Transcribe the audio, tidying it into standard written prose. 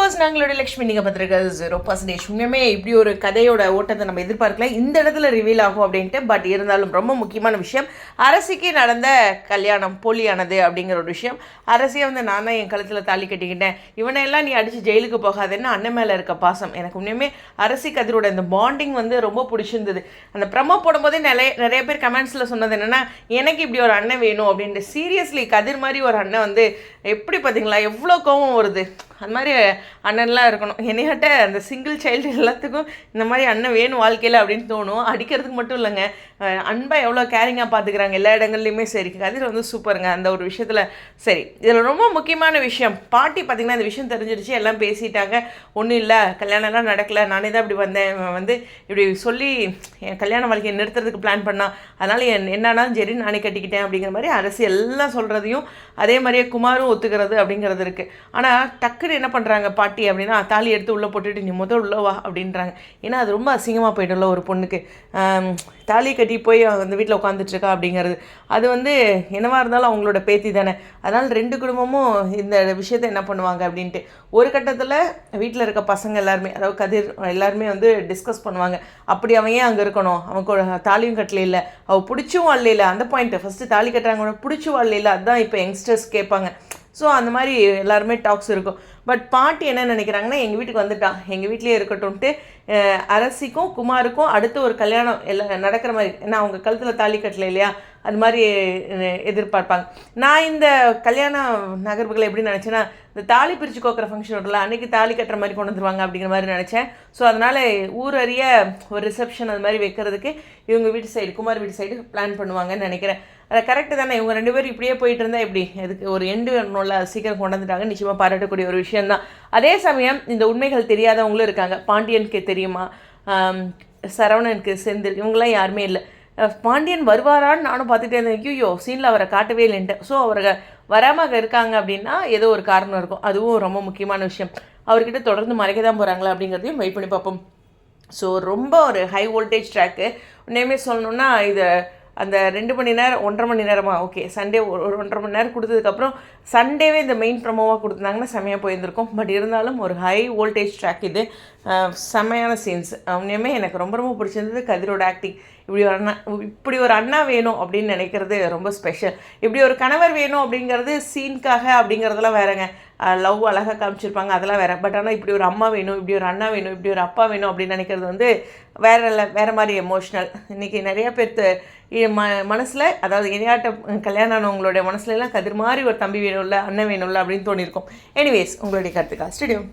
Viewers, நாங்களோட Lakshmi நீங்கள் பார்த்துருக்க 0% உண்மையுமே இப்படி ஒரு கதையோட ஓட்டத்தை நம்ம எதிர்பார்க்கல. இந்த இடத்துல ரிவீல் ஆகும் அப்படின்ட்டு. பட் இருந்தாலும் ரொம்ப முக்கியமான விஷயம், அரசிக்கு நடந்த கல்யாணம் போலியானது அப்படிங்கிற ஒரு விஷயம். அரசியை நான் தான் என் கழுத்தில் தாலி கட்டிக்கிட்டேன், இவனையெல்லாம் நீ அடித்து ஜெயிலுக்கு போகாதுன்னு அண்ணன் மேலே இருக்க பாசம். எனக்கு உண்மையுமே அரசி கதிரோட இந்த பாண்டிங் ரொம்ப பிடிச்சிருந்தது. அந்த ப்ரமோ போடும்போதே நிறைய பேர் கமெண்ட்ஸில் சொன்னது என்னென்னா, எனக்கு இப்படி ஒரு அண்ணன் வேணும் அப்படின்ட்டு. சீரியஸ்லி கதிர் மாதிரி ஒரு அண்ணன் எப்படி பார்த்தீங்களா, எவ்வளோ கோவம் வருது. அந்த மாதிரி அண்ணன்லாம் இருக்கணும். என்னையாட்ட அந்த சிங்கிள் சைல்டு எல்லாத்துக்கும் இந்த மாதிரி அண்ணன் வேணும் வாழ்க்கையில் அப்படின்னு தோணும். அடிக்கிறதுக்கு மட்டும் இல்லைங்க, அன்பை எவ்வளோ கேரிங்காக பார்த்துக்கிறாங்க எல்லா இடங்கள்லையுமே. சரி, கதிர் சூப்பருங்க அந்த ஒரு விஷயத்தில். சரி, இதில் ரொம்ப முக்கியமான விஷயம், பாட்டி பார்த்திங்கன்னா இந்த விஷயம் தெரிஞ்சிருச்சு, எல்லாம் பேசிட்டாங்க. ஒன்றும் இல்லை, கல்யாணம்லாம் நடக்கலை, நானே தான் இப்படி வந்தேன், இப்படி சொல்லி என் கல்யாண வாழ்க்கையை நிறுத்துறதுக்கு பிளான் பண்ணால், அதனால் என்னன்னாலும் சரி நானே கட்டிக்கிட்டேன் அப்படிங்கிற மாதிரி அரசு எல்லாம் சொல்கிறதையும் அதே மாதிரியே குமாரும் ஒத்துக்கிறது அப்படிங்கிறது இருக்குது. ஆனால் டக்குன்னு என்ன பண்ணுறாங்க பாட்டி அப்படின்னா, தாலி எடுத்து உள்ளே போட்டுட்டு நீ முதல் உள்ள வா அப்படின்றாங்க. ஏன்னா அது ரொம்ப அசிங்கமாக போய்ட்டுள்ள ஒரு பொண்ணுக்கு தாலி கட்டி போய் அந்த வீட்டில் உட்காந்துட்ருக்கா அப்படிங்கிறது. அது என்னவாக இருந்தாலும் அவங்களோட பேத்தி தானே. அதனால் ரெண்டு குடும்பமும் இந்த விஷயத்தை என்ன பண்ணுவாங்க அப்படின்ட்டு ஒரு கட்டத்தில் வீட்டில் இருக்க பசங்க எல்லாருமே, அதாவது கதிர் எல்லாருமே டிஸ்கஸ் பண்ணுவாங்க. அப்படி அவன் ஏன் அங்கே இருக்கணும், அவனுக்கு தாலியும் கட்டல இல்லை, அவள் பிடிச்சும் வாழல இல்லை. அந்த பாயிண்ட்டு ஃபஸ்ட்டு தாலி கட்டுறாங்க, பிடிச்சும் வாழல இல்லை, அதுதான் இப்போ யங்ஸ்டர்ஸ் கேட்பாங்க. ஸோ அந்த மாதிரி எல்லாருமே டாக்ஸ் இருக்கும். பட் பாட்டி என்ன நினைக்கிறாங்கன்னா, எங்கள் வீட்டுக்கு வந்துட்டான், எங்கள் வீட்லேயே இருக்கட்டும்ன்ட்டு அரசிக்கும் குமாருக்கும் அடுத்து ஒரு கல்யாணம் எல்லாம் நடக்கிற மாதிரி. ஏன்னா அவங்க கழுத்தில் தாலி கட்டல இல்லையா, அது மாதிரி எதிர்பார்ப்பாங்க. நான் இந்த கல்யாண நகர்வுகளை எப்படி நினச்சேன்னா, இந்த தாலி பிரித்து கோக்கிற ஃபங்க்ஷன் வரல அன்றைக்கி தாலி கட்டுற மாதிரி கொண்டு வந்துருவாங்க அப்படிங்கிற மாதிரி நினச்சேன். ஸோ அதனால் ஊர் அறிய ஒரு ரிசப்ஷன் அது மாதிரி வைக்கிறதுக்கு இவங்க வீட்டு சைடு, குமார் வீட்டு சைடு பிளான் பண்ணுவாங்கன்னு நினைக்கிறேன். அதை கரெக்டு தானே. இவங்க ரெண்டு பேரும் இப்படியே போயிட்டு இருந்தால் எப்படி, அதுக்கு ஒரு எண்டு நல்லா சீக்கிரம் கொண்டு வந்துட்டாங்க. நிச்சயமாக பாராட்டக்கூடிய ஒரு விஷயந்தான். அதே சமயம் இந்த உண்மைகள் தெரியாதவங்களும் இருக்காங்க. பாண்டியனுக்கு தெரியுமா, சரவணனுக்கு, செந்தில், இவங்களாம் யாருமே இல்லை. பாண்டியன் வருவாரான்னு நானும் பார்த்துட்டே இருந்தேன். ஐயோ சீனில் அவரை காட்டவே இல்லைன்ட்டு. ஸோ அவரை வராமல் இருக்காங்க அப்படின்னா ஏதோ ஒரு காரணம் இருக்கும். அதுவும் ரொம்ப முக்கியமான விஷயம். அவர்கிட்ட தொடர்ந்து மறைக்க தான் போகிறாங்களா அப்படிங்கிறதையும் வெயிட் பண்ணி பார்ப்போம். ஸோ ரொம்ப ஒரு ஹை வோல்டேஜ் ட்ராக்கு. உண்மையுமே சொல்லணுன்னா, இதை அந்த 2 மணி நேரம் 1.5 மணி நேரமாக ஓகே, சண்டே ஒரு 1.5 மணி நேரம் கொடுத்ததுக்கப்புறம் சண்டேவே இந்த மெயின் ப்ரமோவாக கொடுத்துருந்தாங்கன்னா செம்மையாக போயிருந்திருக்கும். பட் இருந்தாலும் ஒரு ஹை வோல்டேஜ் ட்ராக் இது. செம்மையான சீன்ஸ். உண்மையுமே எனக்கு ரொம்ப ரொம்ப பிடிச்சிருந்தது கதிரோட ஆக்டிங். இப்படி ஒரு அண்ணா வேணும் அப்படின்னு நினைக்கிறது ரொம்ப ஸ்பெஷல். இப்படி ஒரு கணவர் வேணும் அப்படிங்கிறது சீனுக்காக அப்படிங்கிறதெல்லாம் வேறங்க. லவ் அழகாக காமிச்சிருப்பாங்க, அதெல்லாம் வேறு. பட் ஆனால் இப்படி ஒரு அம்மா வேணும், இப்படி ஒரு அண்ணா வேணும், இப்படி ஒரு அப்பா வேணும் அப்படின்னு நினைக்கிறது வேறு மாதிரி எமோஷ்னல். இன்றைக்கி நிறையா பேர்த்து மனசில், அதாவது இணையாட்ட கல்யாணம் ஆனவங்களுடைய மனசுலலாம் கதிர் மாதிரி ஒரு தம்பி வேணும்ல, அண்ணன் வேணும்ல அப்படின்னு தோணியிருக்கும். எனிவேஸ், உங்களுடைய கருத்துக்கா ஸ்டேடியம்.